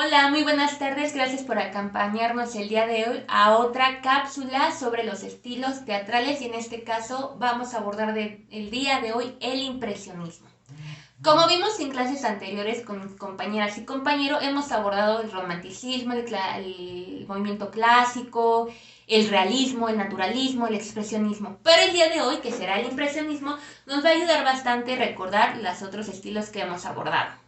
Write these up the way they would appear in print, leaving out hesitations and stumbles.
Hola, muy buenas tardes. Gracias por acompañarnos el día de hoy a otra cápsula sobre los estilos teatrales y en este caso vamos a abordar el día de hoy el impresionismo. Como vimos en clases anteriores con mis compañeras y compañeros, hemos abordado el romanticismo, el movimiento clásico, el realismo, el naturalismo, el expresionismo. Pero el día de hoy, que será el impresionismo, nos va a ayudar bastante a recordar los otros estilos que hemos abordado.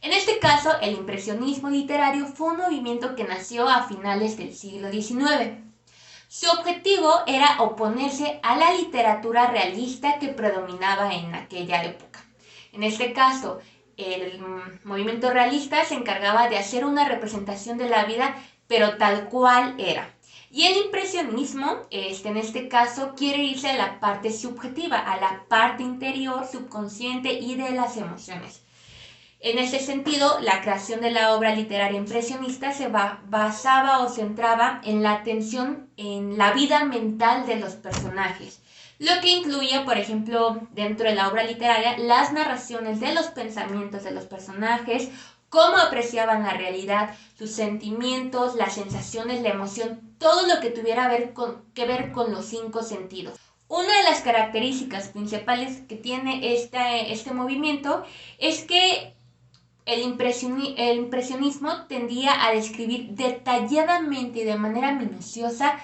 En este caso, el impresionismo literario fue un movimiento que nació a finales del siglo XIX. Su objetivo era oponerse a la literatura realista que predominaba en aquella época. En este caso, el movimiento realista se encargaba de hacer una representación de la vida, pero tal cual era. Y el impresionismo, en este caso, quiere irse a la parte subjetiva, a la parte interior, subconsciente y de las emociones. En ese sentido, la creación de la obra literaria impresionista se basaba o centraba en la atención en la vida mental de los personajes, lo que incluía, por ejemplo, dentro de la obra literaria, las narraciones de los pensamientos de los personajes, cómo apreciaban la realidad, sus sentimientos, las sensaciones, la emoción, todo lo que tuviera que ver con los cinco sentidos. Una de las características principales que tiene este movimiento es que el impresionismo tendía a describir detalladamente y de manera minuciosa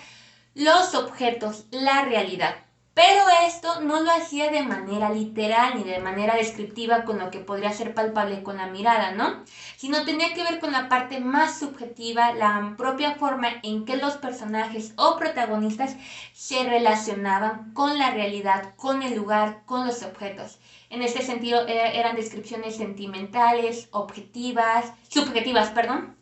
los objetos, la realidad. Pero esto no lo hacía de manera literal ni de manera descriptiva con lo que podría ser palpable con la mirada, ¿no? Sino tenía que ver con la parte más subjetiva, la propia forma en que los personajes o protagonistas se relacionaban con la realidad, con el lugar, con los objetos. En este sentido eran descripciones sentimentales, subjetivas,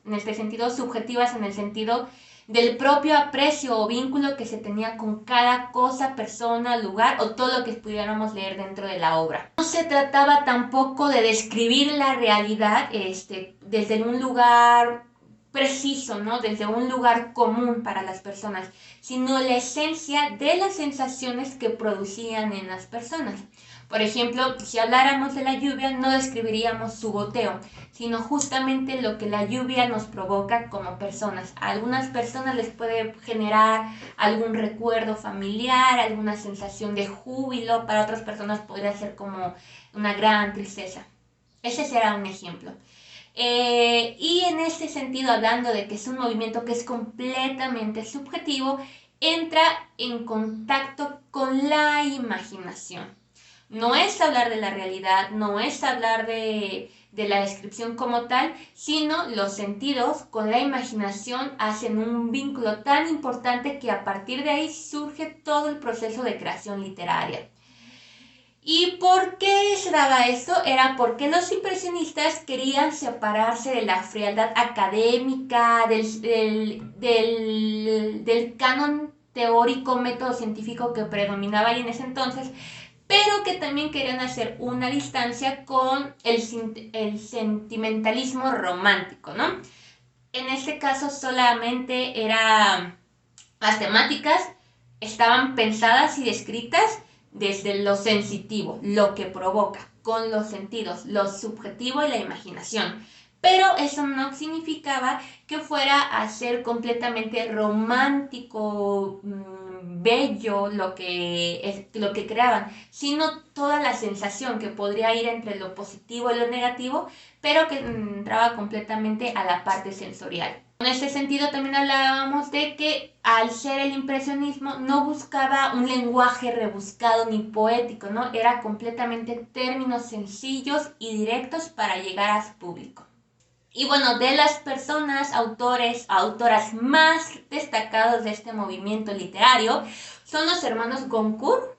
en este sentido, subjetivas en el sentido del propio aprecio o vínculo que se tenía con cada cosa, persona, lugar o todo lo que pudiéramos leer dentro de la obra. No se trataba tampoco de describir la realidad desde un lugar preciso, ¿no? Desde un lugar común para las personas, sino la esencia de las sensaciones que producían en las personas. Por ejemplo, si habláramos de la lluvia, no describiríamos su goteo, sino justamente lo que la lluvia nos provoca como personas. A algunas personas les puede generar algún recuerdo familiar, alguna sensación de júbilo, para otras personas podría ser como una gran tristeza. Ese será un ejemplo. Y en este sentido, hablando de que es un movimiento que es completamente subjetivo, entra en contacto con la imaginación. No es hablar de la realidad, no es hablar de la descripción como tal, sino los sentidos con la imaginación hacen un vínculo tan importante que a partir de ahí surge todo el proceso de creación literaria. ¿Y por qué se daba esto? Era porque los impresionistas querían separarse de la frialdad académica, del canon teórico, método científico que predominaba ahí en ese entonces, pero que también querían hacer una distancia con el sentimentalismo romántico, ¿no? En este caso solamente las temáticas estaban pensadas y descritas desde lo sensitivo, lo que provoca, con los sentidos, lo subjetivo y la imaginación. Pero eso no significaba que fuera a ser completamente romántico, bello lo que creaban, sino toda la sensación que podría ir entre lo positivo y lo negativo, pero que entraba completamente a la parte sensorial. En este sentido también hablábamos de que al ser el impresionismo no buscaba un lenguaje rebuscado ni poético, ¿no? Era completamente términos sencillos y directos para llegar a su público. Y bueno, de las personas, autoras más destacados de este movimiento literario son los hermanos Goncourt,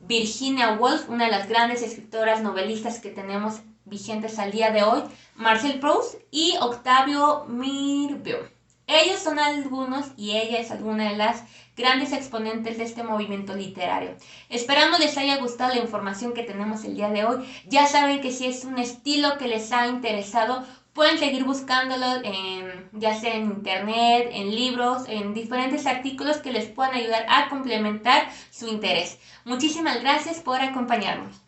Virginia Woolf, una de las grandes escritoras novelistas que tenemos vigentes al día de hoy, Marcel Proust y Octavio Mirbeau. Ellos son algunos y ella es alguna de las grandes exponentes de este movimiento literario. Esperamos les haya gustado la información que tenemos el día de hoy. Ya saben que si es un estilo que les ha interesado, pueden seguir buscándolo ya sea en internet, en libros, en diferentes artículos que les puedan ayudar a complementar su interés. Muchísimas gracias por acompañarnos.